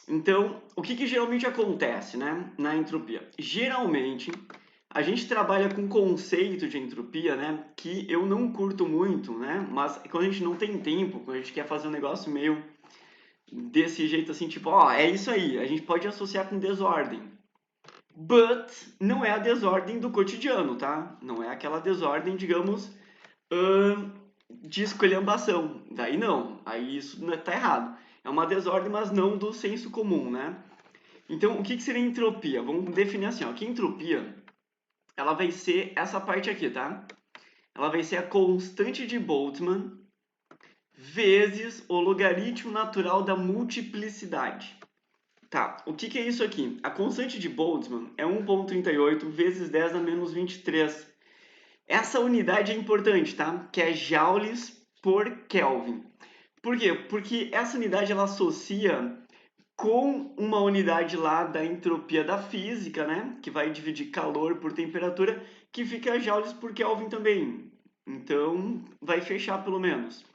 Então, o que geralmente acontece, né, na entropia? Geralmente, a gente trabalha com conceito de entropia, né, que eu não curto muito, né, mas quando a gente não tem tempo, quando a gente quer fazer um negócio meio desse jeito assim, tipo, ó, é isso aí, a gente pode associar com desordem. But não é a desordem do cotidiano, tá? Não é aquela desordem, digamos, de esculhambação. Daí não, aí isso tá errado. É uma desordem, mas não do senso comum, né? Então, o que seria entropia? Vamos definir assim, ó, que entropia, ela vai ser essa parte aqui, tá? Ela vai ser a constante de Boltzmann vezes o logaritmo natural da multiplicidade. Tá, o que é isso aqui? A constante de Boltzmann é 1,38 vezes 10 a menos 23. Essa unidade é importante, tá? Que é joules por Kelvin. Por quê? Porque essa unidade ela associa com uma unidade lá da entropia da física, né? Que vai dividir calor por temperatura, que fica joules por Kelvin também. Então, vai fechar pelo menos.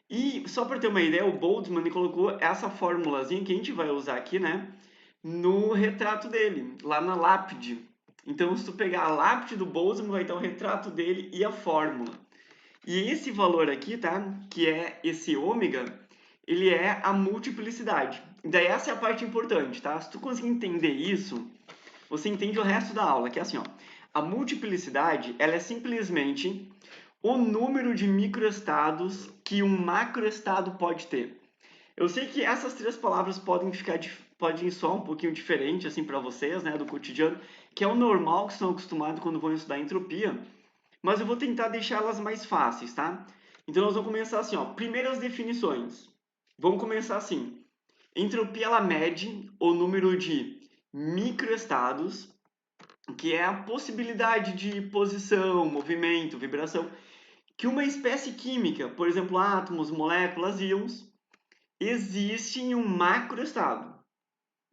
E só para ter uma ideia, o Boltzmann colocou essa formulazinha que a gente vai usar aqui, né? No retrato dele, lá na lápide. Então, se tu pegar a lápide do Boltzmann, vai estar o retrato dele e a fórmula. E esse valor aqui, tá? Que é esse ômega, ele é a multiplicidade. Daí essa é a parte importante, tá? Se tu conseguir entender isso, você entende o resto da aula, que é assim, ó. A multiplicidade, ela é simplesmente o número de microestados que um macroestado pode ter. Eu sei que essas três palavras podem soar um pouquinho diferente assim para vocês, né, do cotidiano, que é o normal que estão acostumados quando vão estudar entropia, mas eu vou tentar deixá-las mais fáceis, tá? Então nós vamos começar assim, ó, primeiras definições. Vamos começar assim. Entropia ela mede o número de microestados, que é a possibilidade de posição, movimento, vibração, que uma espécie química, por exemplo, átomos, moléculas, íons, existe em um macroestado.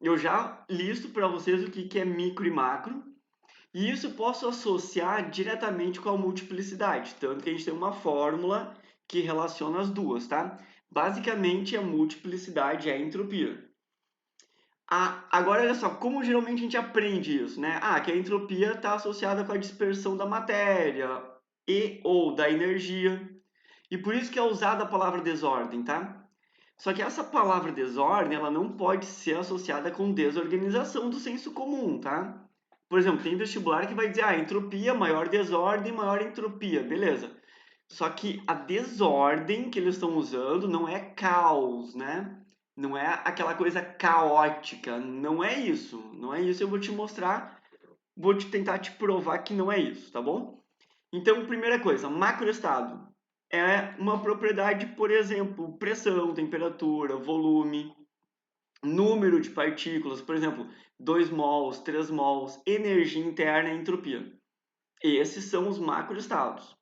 Eu já listo para vocês o que é micro e macro, e isso eu posso associar diretamente com a multiplicidade, tanto que a gente tem uma fórmula que relaciona as duas, tá? Basicamente, a multiplicidade é a entropia. Agora, olha só, como geralmente a gente aprende isso, né? Que a entropia está associada com a dispersão da matéria e ou da energia, e por isso que é usada a palavra desordem, tá? Só que essa palavra desordem, ela não pode ser associada com desorganização do senso comum, tá? Por exemplo, tem vestibular que vai dizer, entropia, maior desordem, maior entropia, beleza. Só que a desordem que eles estão usando não é caos, né? Não é aquela coisa caótica, não é isso. Não é isso, eu vou te mostrar, vou te tentar te provar que não é isso, tá bom? Então, primeira coisa, macroestado é uma propriedade, por exemplo, pressão, temperatura, volume, número de partículas, por exemplo, 2 mols, 3 mols, energia interna e entropia. Esses são os macroestados.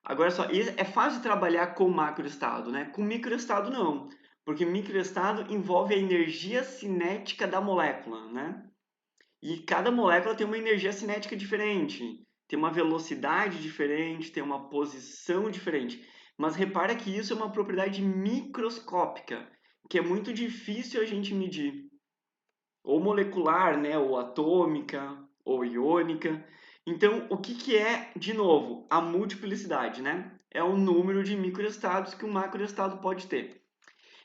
Agora só, é fácil trabalhar com macroestado, né? Com microestado não, porque microestado envolve a energia cinética da molécula, né? E cada molécula tem uma energia cinética diferente, tem uma velocidade diferente, tem uma posição diferente. Mas repara que isso é uma propriedade microscópica, que é muito difícil a gente medir. Ou molecular, né? Ou atômica, ou iônica. Então, o que é, de novo, a multiplicidade, né? É o número de microestados que um macroestado pode ter.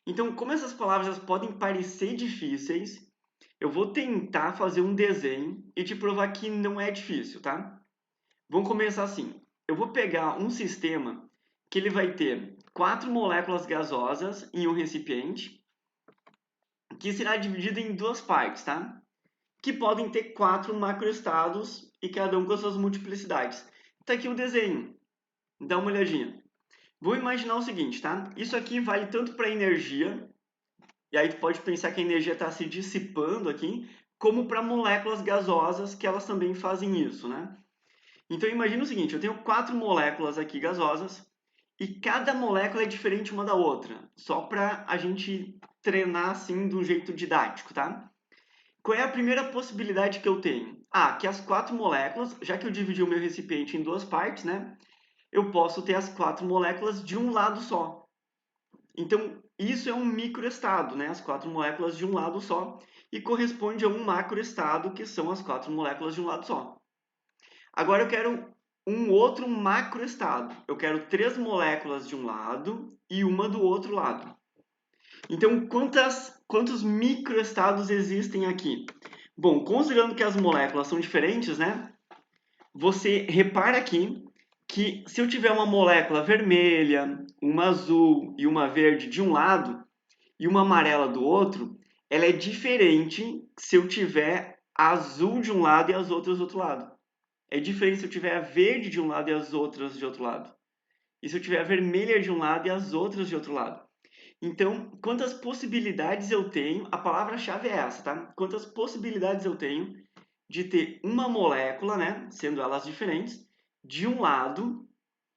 Então, como essas palavras podem parecer difíceis, eu vou tentar fazer um desenho e te provar que não é difícil, tá? Vamos começar assim. Eu vou pegar um sistema que ele vai ter 4 moléculas gasosas em um recipiente, que será dividido em duas partes, tá? Que podem ter 4 macroestados e cada um com as suas multiplicidades. Tá aqui o desenho. Dá uma olhadinha. Vou imaginar o seguinte, tá? Isso aqui vale tanto para energia, e aí tu pode pensar que a energia está se dissipando aqui, como para moléculas gasosas, que elas também fazem isso, né? Então imagina o seguinte, eu tenho 4 moléculas aqui gasosas, e cada molécula é diferente uma da outra, só para a gente treinar assim de um jeito didático, tá? Qual é a primeira possibilidade que eu tenho? Que as 4 moléculas, já que eu dividi o meu recipiente em duas partes, né? Eu posso ter as 4 moléculas de um lado só. Então, isso é um microestado, né? As 4 moléculas de um lado só, e corresponde a um macroestado, que são as 4 moléculas de um lado só. Agora eu quero um outro macroestado. Eu quero 3 moléculas de um lado e uma do outro lado. Então, quantos microestados existem aqui? Bom, considerando que as moléculas são diferentes, né? Você repara aqui que se eu tiver uma molécula vermelha, uma azul e uma verde de um lado e uma amarela do outro, ela é diferente se eu tiver azul de um lado e as outras do outro lado. É diferente se eu tiver a verde de um lado e as outras de outro lado. E se eu tiver a vermelha de um lado e as outras de outro lado. Então, quantas possibilidades eu tenho, a palavra-chave é essa, tá? Quantas possibilidades eu tenho de ter uma molécula, né, sendo elas diferentes, de um lado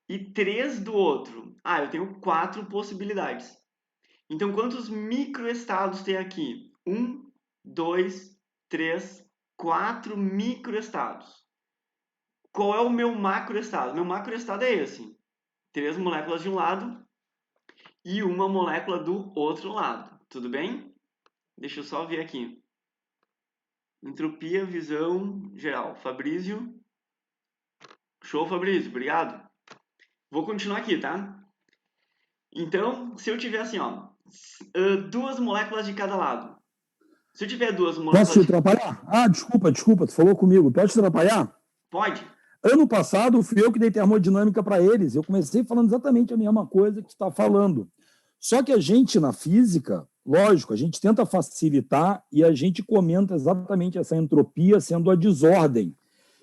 e 3 do outro. Ah, eu tenho 4 possibilidades. Então, quantos microestados tem aqui? 1, 2, 3, 4 microestados. Qual é o meu macroestado? Meu macroestado é esse. 3 moléculas de um lado e uma molécula do outro lado. Tudo bem? Deixa eu só ver aqui. Entropia, visão geral. Fabrício. Show, Fabrício. Obrigado. Vou continuar aqui, tá? Então, se eu tiver assim, ó, 2 moléculas de cada lado. Se eu tiver 2 Posso te moléculas de... atrapalhar? Ah, desculpa, tu falou comigo. Pode te atrapalhar? Pode? Ano passado, fui eu que dei termodinâmica para eles. Eu comecei falando exatamente a mesma coisa que tu está falando. Só que a gente, na física, lógico, a gente tenta facilitar e a gente comenta exatamente essa entropia sendo a desordem.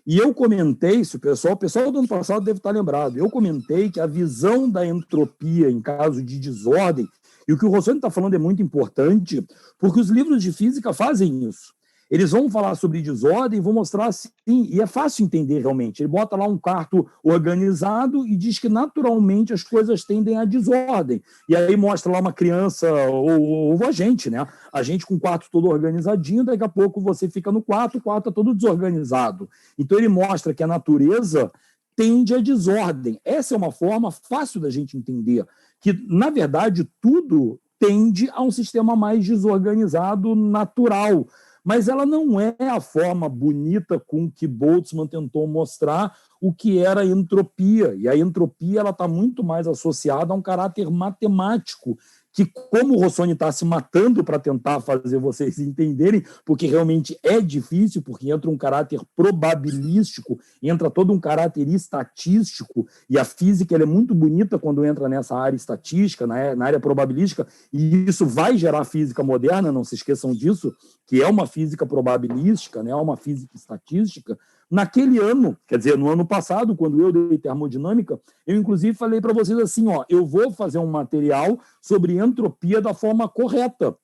E eu comentei, se o pessoal do ano passado deve estar lembrado, eu comentei que a visão da entropia em caso de desordem, e o que o Rossoni está falando é muito importante, porque os livros de física fazem isso. Eles vão falar sobre desordem e vão mostrar assim, e é fácil entender realmente. Ele bota lá um quarto organizado e diz que naturalmente as coisas tendem à desordem. E aí mostra lá uma criança, ou a gente, né? A gente com o quarto todo organizadinho, daqui a pouco você fica no quarto, o quarto está todo desorganizado. Então ele mostra que a natureza tende à desordem. Essa é uma forma fácil da gente entender, que, na verdade, tudo tende a um sistema mais desorganizado natural. Mas ela não é a forma bonita com que Boltzmann tentou mostrar o que era a entropia. E a entropia está muito mais associada a um caráter matemático, que, como o Rossoni está se matando para tentar fazer vocês entenderem, porque realmente é difícil, porque entra um caráter probabilístico, entra todo um caráter estatístico, e a física ela é muito bonita quando entra nessa área estatística, na área probabilística, e isso vai gerar física moderna, não se esqueçam disso, que é uma física probabilística, né, uma física estatística. Naquele ano, quer dizer, no ano passado, quando eu dei termodinâmica, eu inclusive falei para vocês assim, ó, eu vou fazer um material sobre entropia da forma correta.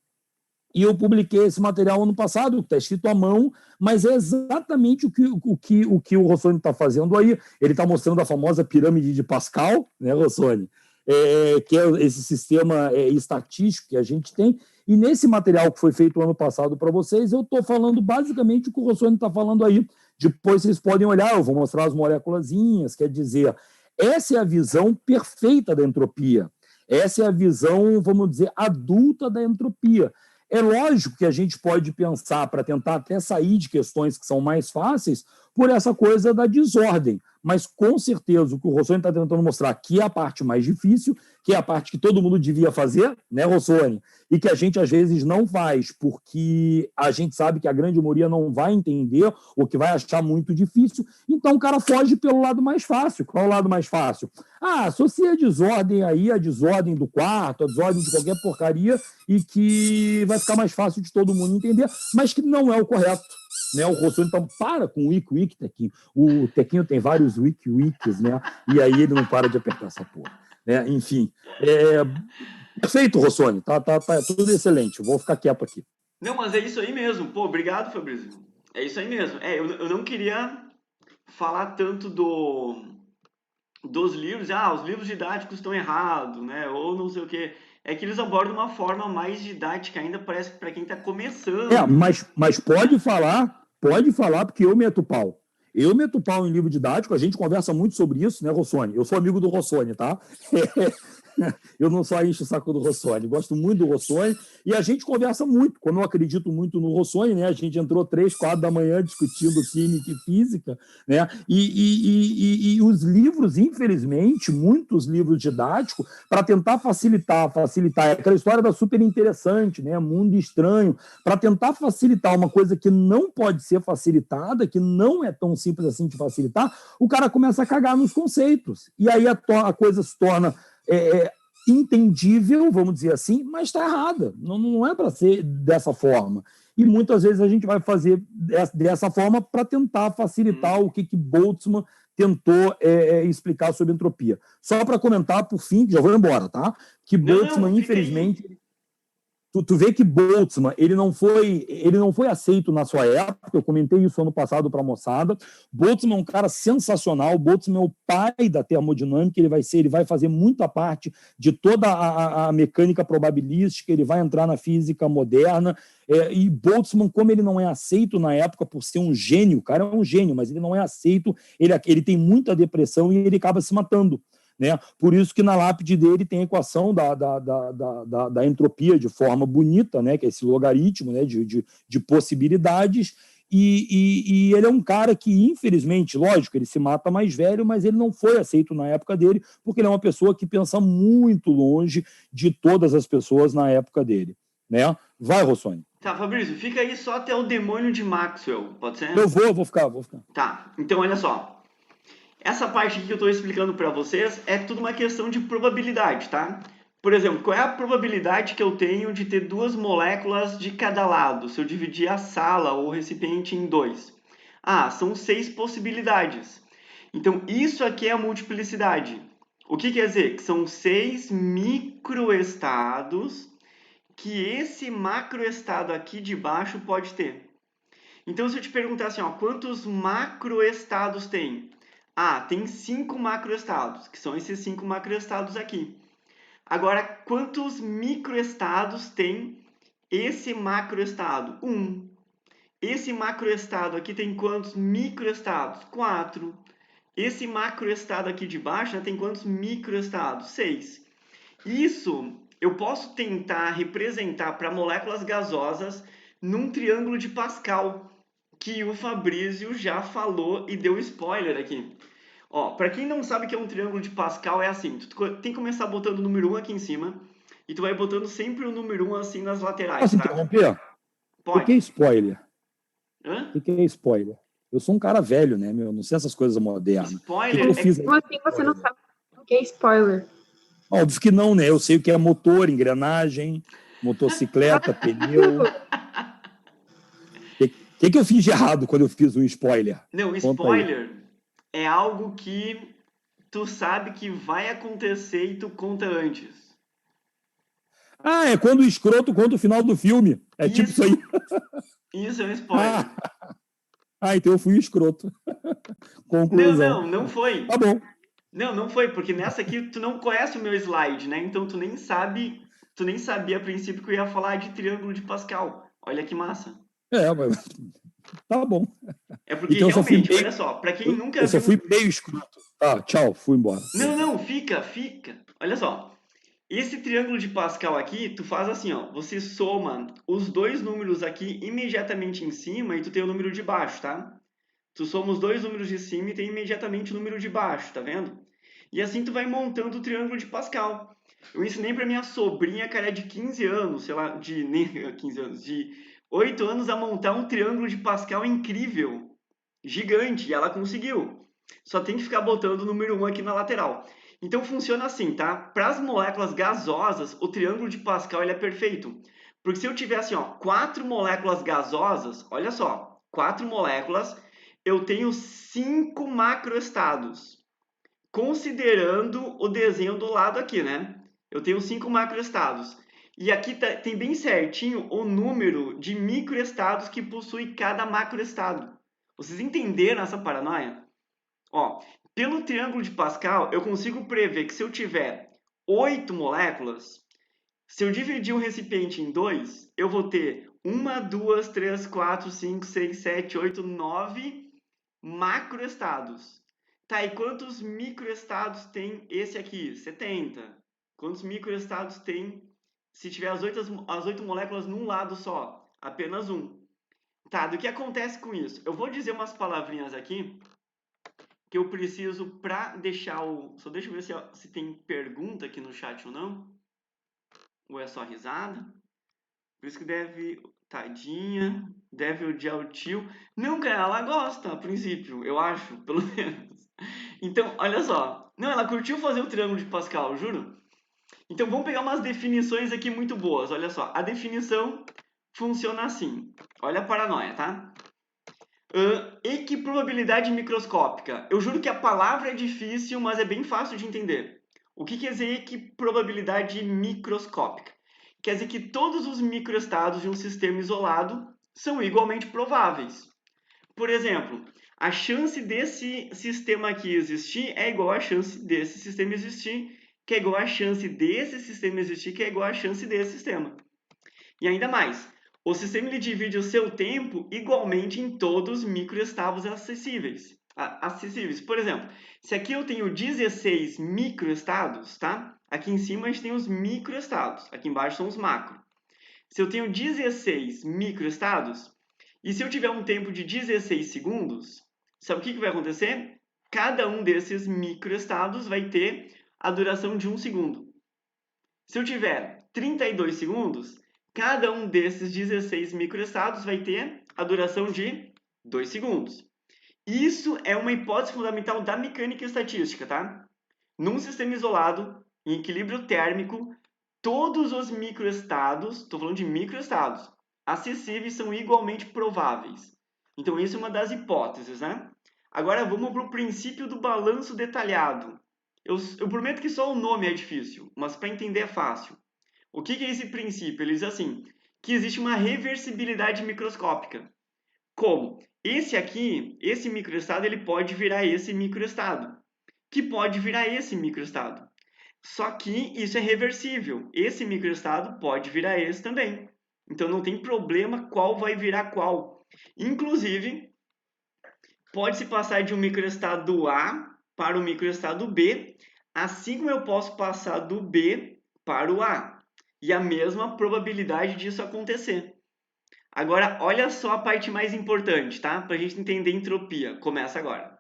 E eu publiquei esse material ano passado, está escrito à mão, mas é exatamente o que o Rossoni está fazendo aí. Ele está mostrando a famosa pirâmide de Pascal, né, Rossoni? Que é esse sistema estatístico que a gente tem. E nesse material que foi feito ano passado para vocês, eu estou falando basicamente o que o Rossoni está falando aí. Depois vocês podem olhar, eu vou mostrar as moléculazinhas, quer dizer, essa é a visão perfeita da entropia. Essa é a visão, vamos dizer, adulta da entropia. É lógico que a gente pode pensar, para tentar até sair de questões que são mais fáceis, por essa coisa da desordem. Mas, com certeza, o que o Rossoni está tentando mostrar que é a parte mais difícil, que é a parte que todo mundo devia fazer, né, Rossoni? E que a gente, às vezes, não faz, porque a gente sabe que a grande maioria não vai entender ou que vai achar muito difícil. Então, o cara foge pelo lado mais fácil. Qual é o lado mais fácil? Ah, associa a desordem aí, a desordem do quarto, a desordem de qualquer porcaria, e que vai ficar mais fácil de todo mundo entender, mas que não é o correto. Né, o Rossoni, então, para com o wiki, Tequinho. O Tequinho tem vários wikis, né? E aí ele não para de apertar essa porra. Né? Enfim, perfeito, Rossoni. Tá tudo excelente. Vou ficar quieto aqui. Não, mas é isso aí mesmo. Pô, obrigado, Fabrício. É isso aí mesmo. Eu não queria falar tanto dos livros. Ah, os livros didáticos estão errados, né? Ou não sei o quê. É que eles abordam uma forma mais didática ainda, parece, para quem está começando. Mas pode falar, porque eu meto pau. Eu meto pau em livro didático, a gente conversa muito sobre isso, né, Rossoni? Eu sou amigo do Rossoni, tá? Eu não só encho o saco do Rossoni, gosto muito do Rossoni e a gente conversa muito. Como eu acredito muito no Rossoni, né? A gente entrou 3, 4 da manhã discutindo química e física, né? E os livros, infelizmente, muitos livros didáticos, para tentar facilitar. É aquela história da super interessante, né? Mundo estranho, para tentar facilitar uma coisa que não pode ser facilitada, que não é tão simples assim de facilitar, o cara começa a cagar nos conceitos. E aí a coisa se torna entendível, vamos dizer assim, mas está errada. Não é para ser dessa forma. E muitas vezes a gente vai fazer dessa forma para tentar facilitar o que Boltzmann tentou explicar sobre entropia. Só para comentar, por fim, já vou embora, tá? Que Boltzmann, infelizmente... Tu vê que Boltzmann ele não foi aceito na sua época. Eu comentei isso ano passado para a moçada. Boltzmann é um cara sensacional. Boltzmann é o pai da termodinâmica. Ele vai fazer muita parte de toda a mecânica probabilística. Ele vai entrar na física moderna. E Boltzmann, como ele não é aceito na época por ser um gênio, o cara é um gênio, mas ele não é aceito. Ele tem muita depressão e ele acaba se matando. Né? Por isso que na lápide dele tem a equação da entropia de forma bonita, né? Que é esse logaritmo, né? de possibilidades, e ele é um cara que, infelizmente, lógico, ele se mata mais velho, mas ele não foi aceito na época dele, porque ele é uma pessoa que pensa muito longe de todas as pessoas na época dele. Né? Vai, Rossoni. Tá, Fabrício, fica aí só até o demônio de Maxwell, pode ser? Eu vou ficar. Tá, então olha só. Essa parte aqui que eu estou explicando para vocês é tudo uma questão de probabilidade, tá? Por exemplo, qual é a probabilidade que eu tenho de ter 2 moléculas de cada lado, se eu dividir a sala ou o recipiente em 2? Ah, são 6 possibilidades. Então, isso aqui é a multiplicidade. O que quer dizer? Que são 6 microestados que esse macroestado aqui de baixo pode ter. Então, se eu te perguntar assim, ó, quantos macroestados tem? Ah, tem 5 macroestados, que são esses 5 macroestados aqui. Agora, quantos microestados tem esse macroestado? 1. Esse macroestado aqui tem quantos microestados? 4. Esse macroestado aqui de baixo, né, tem quantos microestados? 6. Isso eu posso tentar representar para moléculas gasosas num triângulo de Pascal, que o Fabrício já falou e deu spoiler aqui. Ó, para quem não sabe o que é um triângulo de Pascal, é assim, tu tem que começar botando o número 1 aqui em cima, e tu vai botando sempre o número 1 assim nas laterais, Posso tá? interromper? Pode. O que é spoiler? Hã? O que é spoiler? Eu sou um cara velho, né, meu? Não sei essas coisas modernas. Spoiler eu fiz Como assim você não sabe o que é spoiler? Óbvio que não, né? Eu sei o que é motor, engrenagem, motocicleta, pneu. O que eu fiz de errado quando eu fiz um spoiler? Não, spoiler é algo que tu sabe que vai acontecer e tu conta antes. Ah, é quando o escroto conta o final do filme. É tipo isso aí. Isso é um spoiler. Então eu fui escroto. Conclusão. Não foi. Tá bom. Não foi, porque nessa aqui tu não conhece o meu slide, né? Então tu nem sabia a princípio que eu ia falar de triângulo de Pascal. Olha que massa. Mas tá bom. É porque então, realmente, olha só, para quem nunca viu... Eu só fui meio escroto. Tá, tchau, fui embora. Não, fica. Olha só. Esse triângulo de Pascal aqui, tu faz assim, ó. Você soma os dois números aqui imediatamente em cima e tu tem o número de baixo, tá? Tu soma os dois números de cima e tem imediatamente o número de baixo, tá vendo? E assim tu vai montando o triângulo de Pascal. Eu ensinei para minha sobrinha, cara, de 15 anos, sei lá, nem 15 anos, de 8 anos a montar um triângulo de Pascal incrível, gigante, e ela conseguiu. Só tem que ficar botando o número 1 aqui na lateral. Então funciona assim, tá? Para as moléculas gasosas, o triângulo de Pascal ele é perfeito. Porque se eu tiver assim, ó, 4 moléculas gasosas, olha só, 4 moléculas, eu tenho 5 macroestados. Considerando o desenho do lado aqui, né? Eu tenho 5 macroestados. E aqui tem bem certinho o número de microestados que possui cada macroestado. Vocês entenderam essa paranoia? Ó, pelo triângulo de Pascal, eu consigo prever que se eu tiver 8 moléculas, se eu dividir um recipiente em 2, eu vou ter 1, 2, 3, 4, 5, 6, 7, 8, 9 macroestados. Tá, e quantos microestados tem esse aqui? 70. Quantos microestados tem se tiver as 8 moléculas num lado só? Apenas um. Tá, do que acontece com isso? Eu vou dizer umas palavrinhas aqui que eu preciso para deixar o... Só deixa eu ver se tem pergunta aqui no chat ou não. Ou é só risada? Por isso que deve... Tadinha, deve odiar o tio. Não, cara, ela gosta, a princípio, eu acho, pelo menos. Então, olha só. Não, ela curtiu fazer o triângulo de Pascal, juro. Então, vamos pegar umas definições aqui muito boas. Olha só, a definição funciona assim. Olha a paranoia, tá? Equiprobabilidade microscópica. Eu juro que a palavra é difícil, mas é bem fácil de entender. O que quer dizer equiprobabilidade microscópica? Quer dizer que todos os microestados de um sistema isolado são igualmente prováveis. Por exemplo, a chance desse sistema aqui existir é igual à chance desse sistema existir, que é igual à chance desse sistema existir, que é igual à chance desse sistema. E ainda mais, o sistema ele divide o seu tempo igualmente em todos os microestados acessíveis. Por exemplo, se aqui eu tenho 16 microestados, tá? Aqui em cima a gente tem os microestados, aqui embaixo são os macro. Se eu tenho 16 microestados, e se eu tiver um tempo de 16 segundos, sabe o que vai acontecer? Cada um desses microestados vai ter a duração de 1 segundo. Se eu tiver 32 segundos, cada um desses 16 microestados vai ter a duração de 2 segundos. Isso é uma hipótese fundamental da mecânica estatística, tá? Num sistema isolado, em equilíbrio térmico, todos os microestados, estou falando de microestados, acessíveis são igualmente prováveis. Então, isso é uma das hipóteses, né? Agora, vamos para o princípio do balanço detalhado. Eu prometo que só o nome é difícil, mas para entender é fácil. O que é esse princípio? Ele diz assim, que existe uma reversibilidade microscópica. Como? Esse aqui, esse microestado, ele pode virar esse microestado, que pode virar esse microestado. Só que isso é reversível. Esse microestado pode virar esse também. Então não tem problema qual vai virar qual. Inclusive, pode-se passar de um microestado A para o microestado B, assim como eu posso passar do B para o A. E a mesma probabilidade disso acontecer. Agora, olha só a parte mais importante, tá? Para a gente entender entropia. Começa agora.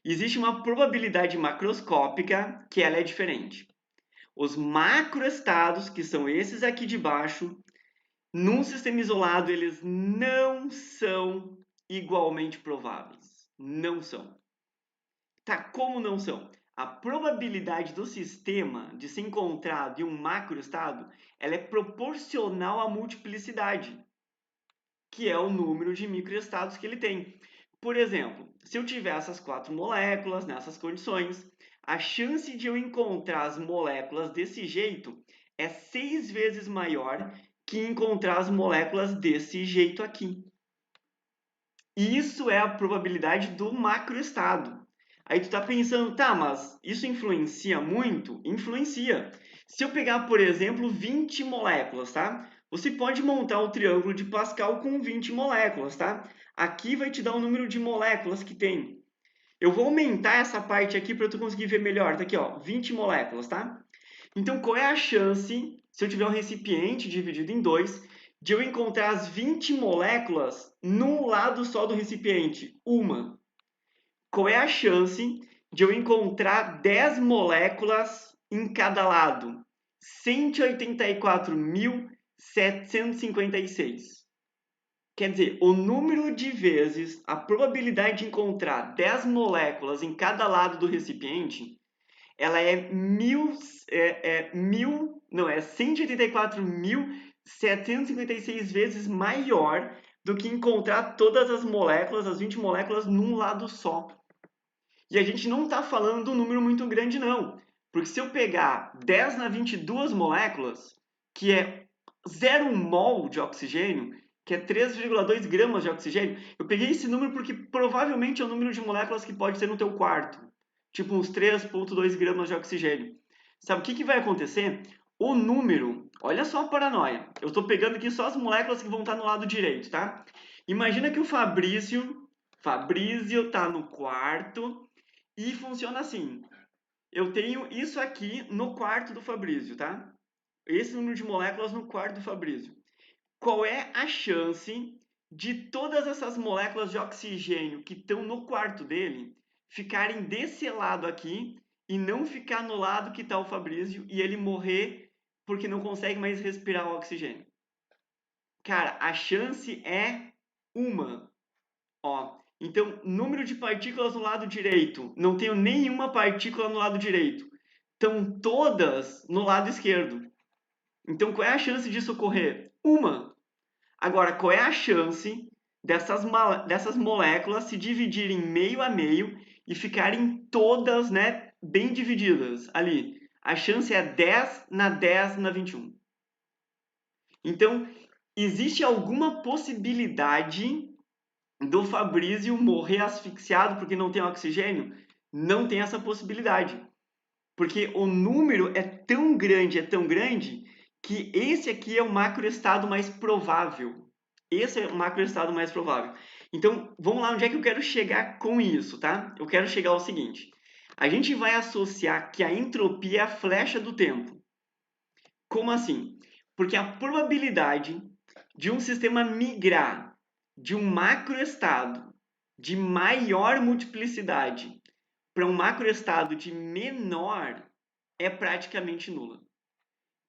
Existe uma probabilidade macroscópica que ela é diferente. Os macroestados, que são esses aqui de baixo, num sistema isolado, eles não são igualmente prováveis. Não são. Tá, como não são? A probabilidade do sistema de ser encontrado em um macroestado, ela é proporcional à multiplicidade, que é o número de microestados que ele tem. Por exemplo, se eu tiver essas 4 moléculas nessas condições, a chance de eu encontrar as moléculas desse jeito é 6 vezes maior que encontrar as moléculas desse jeito aqui. Isso é a probabilidade do macroestado. Aí tu tá pensando, tá, mas isso influencia muito? Influencia. Se eu pegar, por exemplo, 20 moléculas, tá? Você pode montar o triângulo de Pascal com 20 moléculas, tá? Aqui vai te dar o número de moléculas que tem. Eu vou aumentar essa parte aqui para tu conseguir ver melhor. Tá aqui, ó, 20 moléculas, tá? Então, qual é a chance, se eu tiver um recipiente dividido em dois, de eu encontrar as 20 moléculas num lado só do recipiente? Uma. Qual é a chance de eu encontrar 10 moléculas em cada lado? 184.756. Quer dizer, o número de vezes, a probabilidade de encontrar 10 moléculas em cada lado do recipiente, ela é 184.756 vezes maior do que encontrar todas as moléculas, as 20 moléculas, num lado só. E a gente não está falando de um número muito grande, não. Porque se eu pegar 10 na 22 moléculas, que é 0 mol de oxigênio, que é 3,2 gramas de oxigênio, eu peguei esse número porque provavelmente é o número de moléculas que pode ser no teu quarto. Tipo uns 3,2 gramas de oxigênio. Sabe o que vai acontecer? O número, olha só a paranoia. Eu estou pegando aqui só as moléculas que vão estar no lado direito, tá? Imagina que o Fabrício está no quarto e funciona assim. eu tenho isso aqui no quarto do Fabrício, tá? Esse número de moléculas no quarto do Fabrício. Qual é a chance de todas essas moléculas de oxigênio que estão no quarto dele ficarem desse lado aqui e não ficar no lado que está o Fabrício e ele morrer porque não consegue mais respirar o oxigênio? Cara, a chance é uma. Ó, então, número de partículas no lado direito. Não tenho nenhuma partícula no lado direito. Estão todas no lado esquerdo. Então, qual é a chance disso ocorrer? Uma. Agora, qual é a chance dessas moléculas se dividirem meio a meio e ficarem todas, né, bem divididas ali? A chance é 10 na 10 na 21. Então, existe alguma possibilidade do Fabrício morrer asfixiado porque não tem oxigênio? Não tem essa possibilidade. Porque o número é tão grande, que esse aqui é o macroestado mais provável. Esse é o macroestado mais provável. Então, vamos lá, onde é que eu quero chegar com isso, tá? Eu quero chegar ao seguinte. A gente vai associar que a entropia é a flecha do tempo. Como assim? Porque a probabilidade de um sistema migrar de um macroestado de maior multiplicidade para um macroestado de menor é praticamente nula.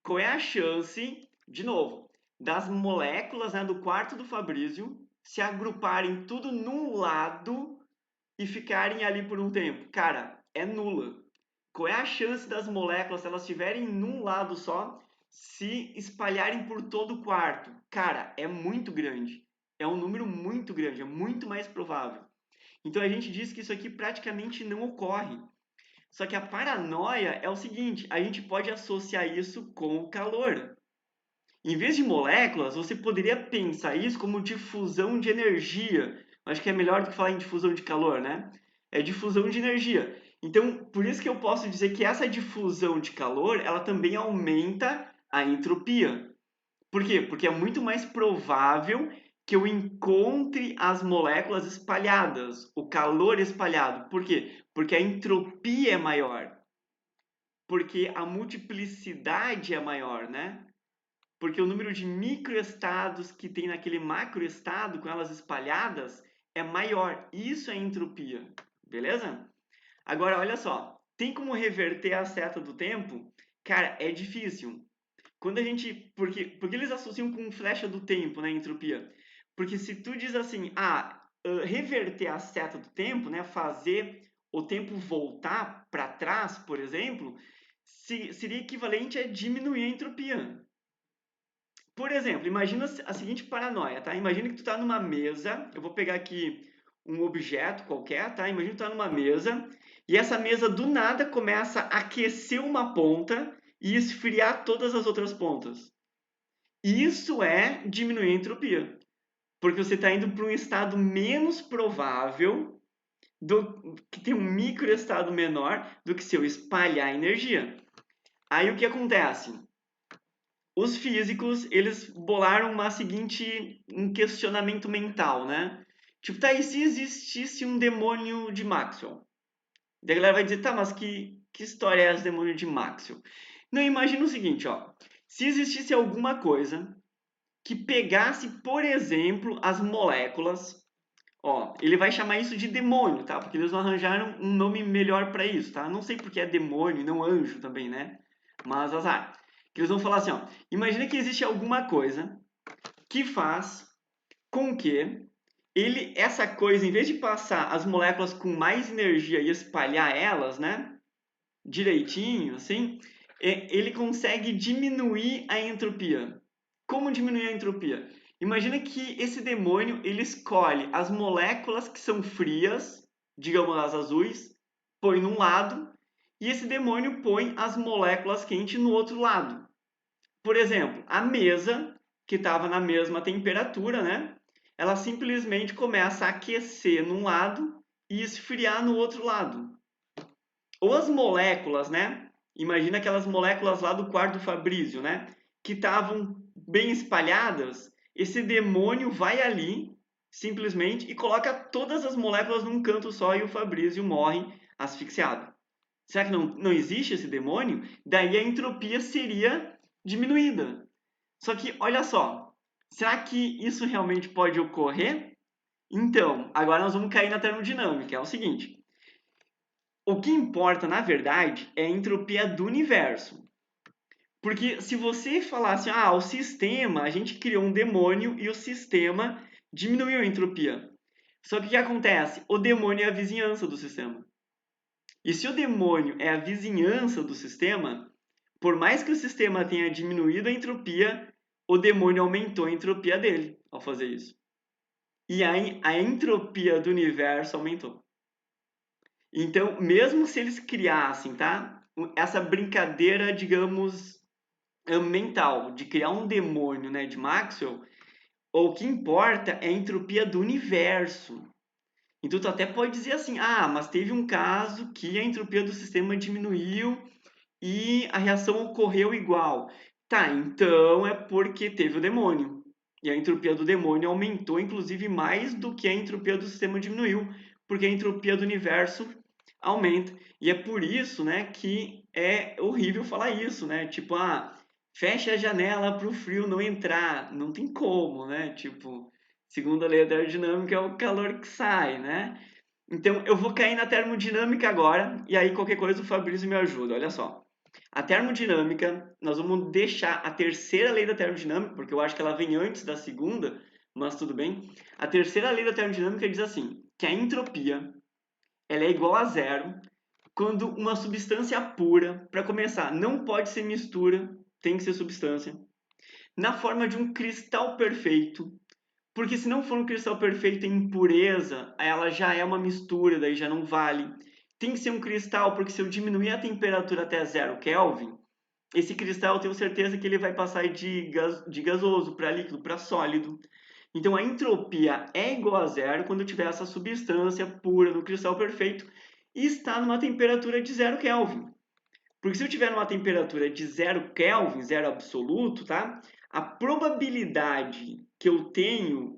Qual é a chance, de novo, das moléculas, né, do quarto do Fabrício se agruparem tudo num lado e ficarem ali por um tempo? Cara, é nula. Qual é a chance das moléculas, se elas estiverem num lado só, se espalharem por todo o quarto? Cara, é muito grande. É um número muito grande, é muito mais provável. Então a gente diz que isso aqui praticamente não ocorre. Só que a paranoia é o seguinte, a gente pode associar isso com o calor. Em vez de moléculas, você poderia pensar isso como difusão de energia. Acho que é melhor do que falar em difusão de calor, né? É difusão de energia. Então, por isso que eu posso dizer que essa difusão de calor, ela também aumenta a entropia. Por quê? Porque é muito mais provável que eu encontre as moléculas espalhadas, o calor espalhado. Por quê? Porque a entropia é maior. Porque a multiplicidade é maior, né? Porque o número de microestados que tem naquele macroestado, com elas espalhadas, é maior. Isso é entropia. Beleza? Agora, olha só. Tem como reverter a seta do tempo? Cara, é difícil. Quando a gente... porque eles associam com flecha do tempo, né? Entropia. Porque se tu diz assim, reverter a seta do tempo, né? Fazer o tempo voltar para trás, por exemplo, seria equivalente a diminuir a entropia. Por exemplo, imagina a seguinte paranoia, tá? Imagina que tu tá numa mesa, eu vou pegar aqui um objeto qualquer, tá? Imagina que tu tá numa mesa e essa mesa do nada começa a aquecer uma ponta e esfriar todas as outras pontas. Isso é diminuir a entropia, porque você está indo para um estado menos provável que tem um microestado menor do que se eu espalhar energia. Aí o que acontece? Os físicos, eles bolaram um questionamento mental, né? Tipo, tá, e se existisse um demônio de Maxwell? Daí a galera vai dizer, tá, mas que história é essa, demônio de Maxwell? Não, imagina o seguinte, ó. Se existisse alguma coisa que pegasse, por exemplo, as moléculas, ó, ele vai chamar isso de demônio, tá? Porque eles não arranjaram um nome melhor para isso, tá? Não sei porque é demônio e não anjo também, né? Mas azar. Que eles vão falar assim, ó, imagina que existe alguma coisa que faz com que essa coisa, em vez de passar as moléculas com mais energia e espalhar elas, né, direitinho, assim, ele consegue diminuir a entropia. Como diminuir a entropia? Imagina que esse demônio, ele escolhe as moléculas que são frias, digamos as azuis, põe num lado, e esse demônio põe as moléculas quentes no outro lado. Por exemplo, a mesa, que estava na mesma temperatura, né? Ela simplesmente começa a aquecer num lado e esfriar no outro lado. Ou as moléculas, né? Imagina aquelas moléculas lá do quarto do Fabrício, né? Que estavam bem espalhadas. Esse demônio vai ali, simplesmente, e coloca todas as moléculas num canto só e o Fabrício morre asfixiado. Será que não existe esse demônio? Daí a entropia seria diminuída. Só que, olha só, será que isso realmente pode ocorrer? Então, agora nós vamos cair na termodinâmica. É o seguinte, o que importa, na verdade, é a entropia do universo. Porque se você falar assim, o sistema, a gente criou um demônio e o sistema diminuiu a entropia. Só que o que acontece? O demônio é a vizinhança do sistema. E se o demônio é a vizinhança do sistema, por mais que o sistema tenha diminuído a entropia, o demônio aumentou a entropia dele ao fazer isso. E aí a entropia do universo aumentou. Então, mesmo se eles criassem, tá? Essa brincadeira, digamos, mental de criar um demônio, né, de Maxwell, o que importa é a entropia do universo. Então, tu até pode dizer assim, mas teve um caso que a entropia do sistema diminuiu e a reação ocorreu igual. Tá, então é porque teve o demônio. E a entropia do demônio aumentou, inclusive, mais do que a entropia do sistema diminuiu, porque a entropia do universo aumenta. E é por isso, né, que é horrível falar isso, né? Tipo, fecha a janela para o frio não entrar. Não tem como, né? Tipo, segundo a lei da termodinâmica, é o calor que sai, né? Então, eu vou cair na termodinâmica agora, e aí qualquer coisa o Fabrício me ajuda. Olha só. A termodinâmica, nós vamos deixar a terceira lei da termodinâmica, porque eu acho que ela vem antes da segunda, mas tudo bem. A terceira lei da termodinâmica diz assim, que a entropia ela é igual a zero quando uma substância pura, para começar, não pode ser mistura, tem que ser substância, na forma de um cristal perfeito, porque se não for um cristal perfeito em impureza, ela já é uma mistura, daí já não vale. Tem que ser um cristal, porque se eu diminuir a temperatura até 0 Kelvin, esse cristal eu tenho certeza que ele vai passar de gasoso para líquido, para sólido. Então a entropia é igual a zero quando eu tiver essa substância pura no cristal perfeito e está numa temperatura de 0 Kelvin. Porque se eu tiver numa temperatura de 0 Kelvin, zero absoluto, tá? A probabilidade que eu tenho,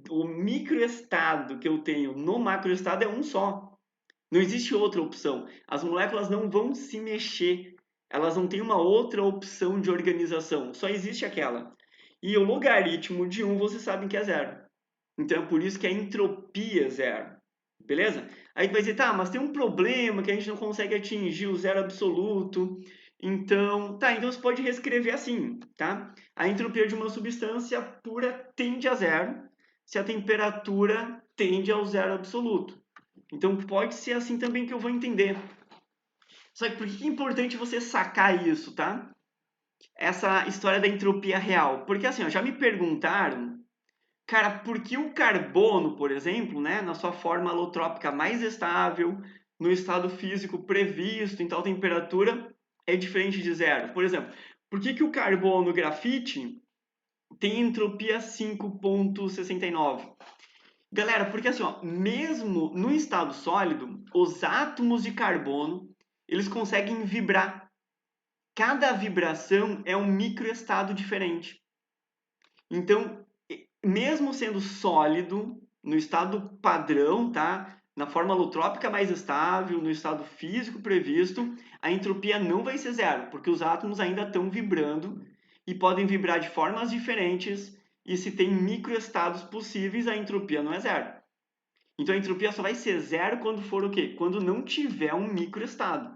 o microestado que eu tenho no macroestado é um só. Não existe outra opção. As moléculas não vão se mexer. Elas não têm uma outra opção de organização. Só existe aquela. E o logaritmo de 1 vocês sabem que é zero. Então é por isso que a entropia é zero. Beleza? Aí tu vai dizer, tá, mas tem um problema que a gente não consegue atingir o zero absoluto. Então você pode reescrever assim, tá? A entropia de uma substância pura tende a zero se a temperatura tende ao zero absoluto. Então pode ser assim também que eu vou entender. Só que por que é importante você sacar isso, tá? Essa história da entropia real. Porque assim, já me perguntaram, cara, por que o carbono, por exemplo, né, na sua forma alotrópica mais estável, no estado físico previsto em tal temperatura, é diferente de zero? Por exemplo, por que o carbono grafite tem entropia 5,69? Galera, porque assim, mesmo no estado sólido, os átomos de carbono, eles conseguem vibrar. Cada vibração é um microestado diferente. Então, mesmo sendo sólido, no estado padrão, tá? Na forma alotrópica mais estável, no estado físico previsto, a entropia não vai ser zero, porque os átomos ainda estão vibrando e podem vibrar de formas diferentes, e se tem microestados possíveis, a entropia não é zero. Então a entropia só vai ser zero quando for o quê? Quando não tiver um microestado.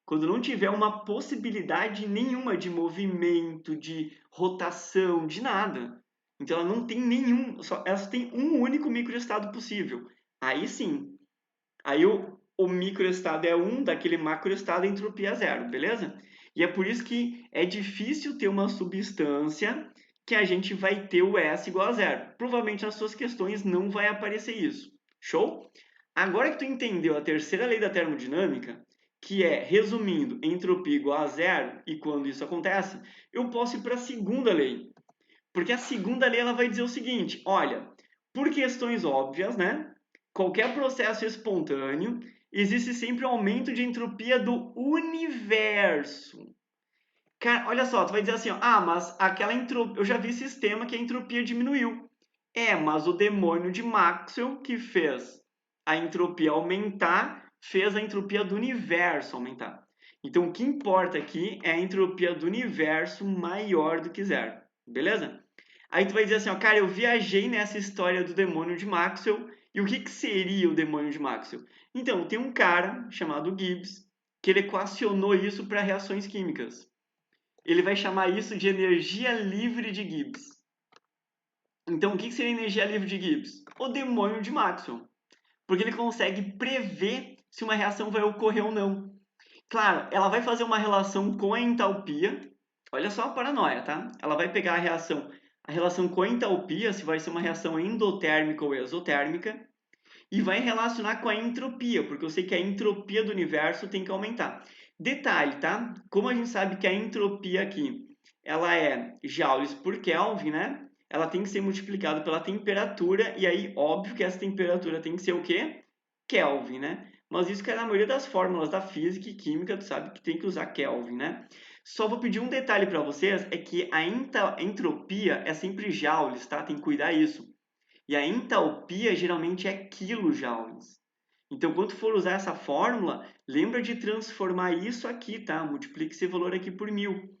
Quando não tiver uma possibilidade nenhuma de movimento, de rotação, de nada. Então ela não tem nenhum, ela só tem um único microestado possível. Aí sim. Aí o microestado é 1, daquele macroestado a entropia é 0, beleza? E é por isso que é difícil ter uma substância que a gente vai ter o S igual a 0. Provavelmente nas suas questões não vai aparecer isso. Show? Agora que tu entendeu a terceira lei da termodinâmica, que é, resumindo, entropia igual a zero, e quando isso acontece, eu posso ir para a segunda lei. Porque a segunda lei ela vai dizer o seguinte, olha, por questões óbvias, né? Qualquer processo espontâneo, existe sempre um aumento de entropia do universo. Cara, olha só, tu vai dizer assim, mas aquela entropia, eu já vi sistema que a entropia diminuiu. Mas o demônio de Maxwell que fez a entropia aumentar fez a entropia do universo aumentar. Então, o que importa aqui é a entropia do universo maior do que zero. Beleza? Aí tu vai dizer assim, ó, cara, eu viajei nessa história do demônio de Maxwell. E o que seria o demônio de Maxwell? Então, tem um cara chamado Gibbs que ele equacionou isso para reações químicas. Ele vai chamar isso de energia livre de Gibbs. Então, o que seria energia livre de Gibbs? O demônio de Maxwell. Porque ele consegue prever se uma reação vai ocorrer ou não. Claro, ela vai fazer uma relação com a entalpia. Olha só a paranoia, tá? Ela vai pegar a relação com a entalpia, se vai ser uma reação endotérmica ou exotérmica, e vai relacionar com a entropia, porque eu sei que a entropia do universo tem que aumentar. Detalhe, tá? Como a gente sabe que a entropia aqui, ela é joules por Kelvin, né? Ela tem que ser multiplicada pela temperatura, e aí, óbvio que essa temperatura tem que ser o quê? Kelvin, né? Mas isso que é na maioria das fórmulas da física e química, tu sabe que tem que usar Kelvin, né? Só vou pedir um detalhe para vocês, é que a entropia é sempre joules, tá? Tem que cuidar isso. E a entalpia geralmente é quilojoules. Então, quando for usar essa fórmula, lembra de transformar isso aqui, tá? Multiplique esse valor aqui por 1000.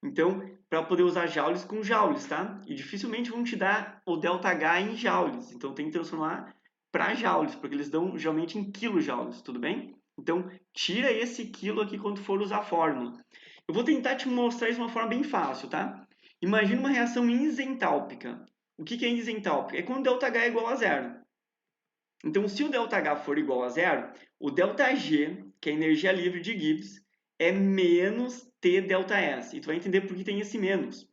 Então, para poder usar joules com joules, tá? E dificilmente vão te dar o ΔH em joules. Então, tem que transformar para joules, porque eles dão geralmente em quilojoules, tudo bem? Então, tira esse quilo aqui quando for usar a fórmula. Eu vou tentar te mostrar isso de uma forma bem fácil, tá? Imagina uma reação isentálpica. O que é isentálpica? É quando o ΔH é igual a zero. Então, se o ΔH for igual a zero, o ΔG, que é a energia livre de Gibbs, é menos T∆S. E tu vai entender por que tem esse menos.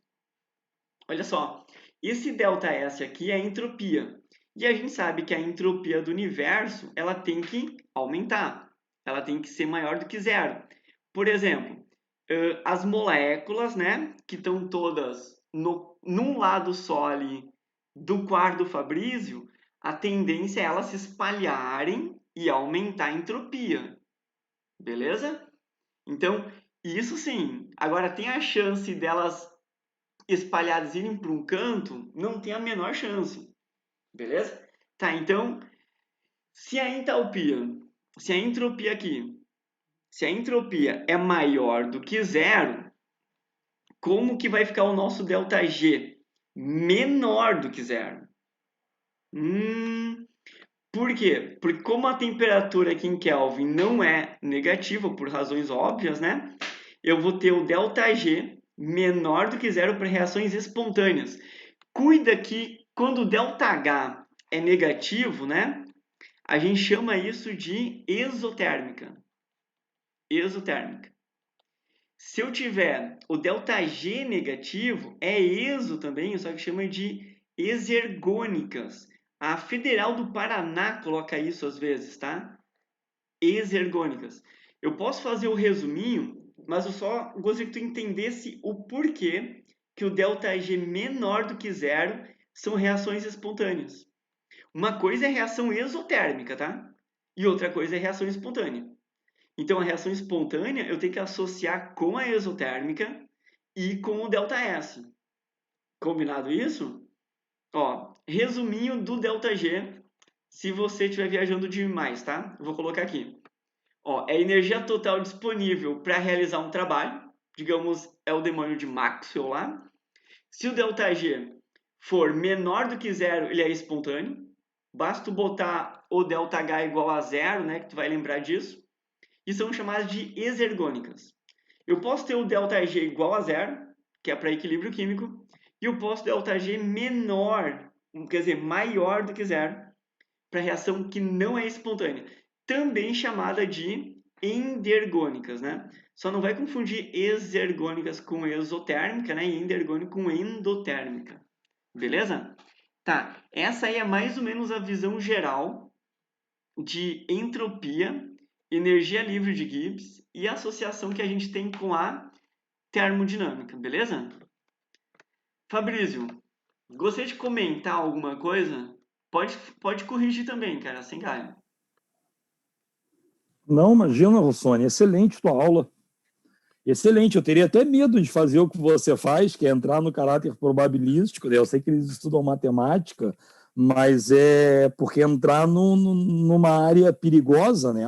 Olha só, esse ΔS aqui é a entropia. E a gente sabe que a entropia do universo, ela tem que aumentar. Ela tem que ser maior do que zero. Por exemplo, as moléculas, né, que estão todas num lado só ali do quarto Fabrizio, a tendência é elas se espalharem e aumentar a entropia. Beleza? Então, isso sim. Agora, tem a chance delas espalhadas irem para um canto? Não tem a menor chance. Beleza? Tá, então, se a entropia aqui, se a entropia é maior do que zero, como que vai ficar o nosso ΔG? Menor do que zero. Por quê? Porque como a temperatura aqui em Kelvin não é negativa, por razões óbvias, né? Eu vou ter o ΔG menor do que zero para reações espontâneas. Cuida que quando o ΔH é negativo, né? A gente chama isso de exotérmica. Exotérmica. Se eu tiver o ΔG negativo, é exo também, só que chama de exergônicas. A Federal do Paraná coloca isso às vezes, tá? Exergônicas. Eu posso fazer o resuminho, mas eu só gostaria que tu entendesse o porquê que o ΔG menor do que zero são reações espontâneas. Uma coisa é reação exotérmica, tá? E outra coisa é reação espontânea. Então, a reação espontânea eu tenho que associar com a exotérmica e com o ΔS. Combinado isso? Ó, resuminho do ΔG, se você estiver viajando demais, tá? Eu vou colocar aqui. Ó, é a energia total disponível para realizar um trabalho. Digamos, é o demônio de Maxwell lá. Se o ΔG for menor do que zero, ele é espontâneo. Basta botar o ΔH igual a zero, né? Que tu vai lembrar disso. E são chamadas de exergônicas. Eu posso ter o ΔG igual a zero, que é para equilíbrio químico, e eu posso ter o ΔG menor, quer dizer, maior do que zero, para reação que não é espontânea, também chamada de endergônicas, né? Só não vai confundir exergônicas com exotérmica, né? E endergônica com endotérmica. Beleza? Tá, essa aí é mais ou menos a visão geral de entropia, energia livre de Gibbs e a associação que a gente tem com a termodinâmica, beleza? Fabrício, gostaria de comentar alguma coisa? Pode corrigir também, cara, sem galho. Não, imagina, Rossoni, excelente tua aula. Excelente, eu teria até medo de fazer o que você faz, que é entrar no caráter probabilístico. Eu sei que eles estudam matemática, mas é porque entrar numa área perigosa, né?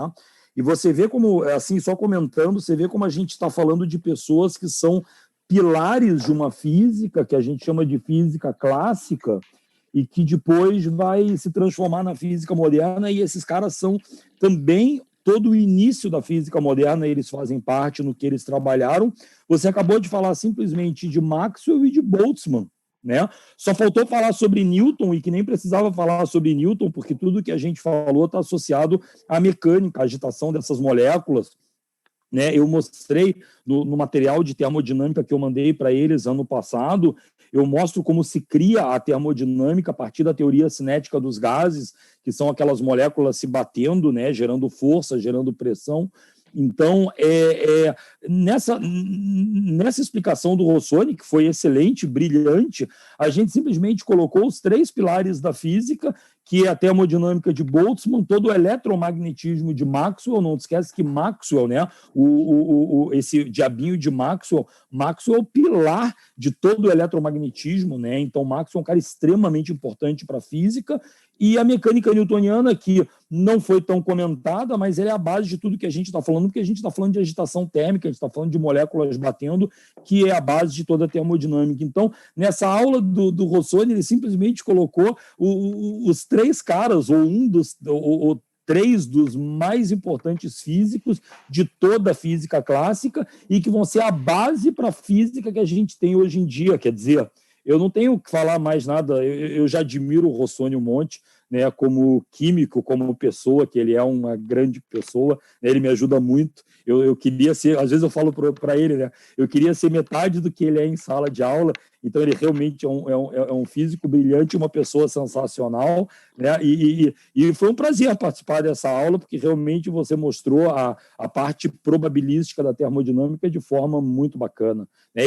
E você vê como, assim, só comentando, você vê como a gente está falando de pessoas que são pilares de uma física, que a gente chama de física clássica, e que depois vai se transformar na física moderna, e esses caras são também todo o início da física moderna, eles fazem parte no que eles trabalharam. Você acabou de falar simplesmente de Maxwell e de Boltzmann, né? Só faltou falar sobre Newton, e que nem precisava falar sobre Newton, porque tudo que a gente falou está associado à mecânica, à agitação dessas moléculas, né? Eu mostrei no material de termodinâmica que eu mandei para eles ano passado, eu mostro como se cria a termodinâmica a partir da teoria cinética dos gases, que são aquelas moléculas se batendo, né? Gerando força, gerando pressão. Então, nessa explicação do Rossoni, que foi excelente, brilhante, a gente simplesmente colocou os 3 pilares da física, que é a termodinâmica de Boltzmann, todo o eletromagnetismo de Maxwell. Não esquece que Maxwell, né, esse diabinho de Maxwell é o pilar de todo o eletromagnetismo, né? Então Maxwell é um cara extremamente importante para a física, e a mecânica newtoniana, que não foi tão comentada, mas ela é a base de tudo que a gente está falando, porque a gente está falando de agitação térmica, a gente está falando de moléculas batendo, que é a base de toda a termodinâmica. Então, nessa aula do Rossoni, ele simplesmente colocou os 3 caras, ou 3 dos mais importantes físicos de toda a física clássica, e que vão ser a base para a física que a gente tem hoje em dia. Quer dizer, eu não tenho que falar mais nada, eu já admiro o Rossoni um monte, né, como químico, como pessoa, que ele é uma grande pessoa, né, ele me ajuda muito. Eu queria ser, às vezes eu falo para ele, né, eu queria ser metade do que ele é em sala de aula. Então ele realmente é um físico brilhante, uma pessoa sensacional, né? E foi um prazer participar dessa aula, porque realmente você mostrou a parte probabilística da termodinâmica de forma muito bacana, né?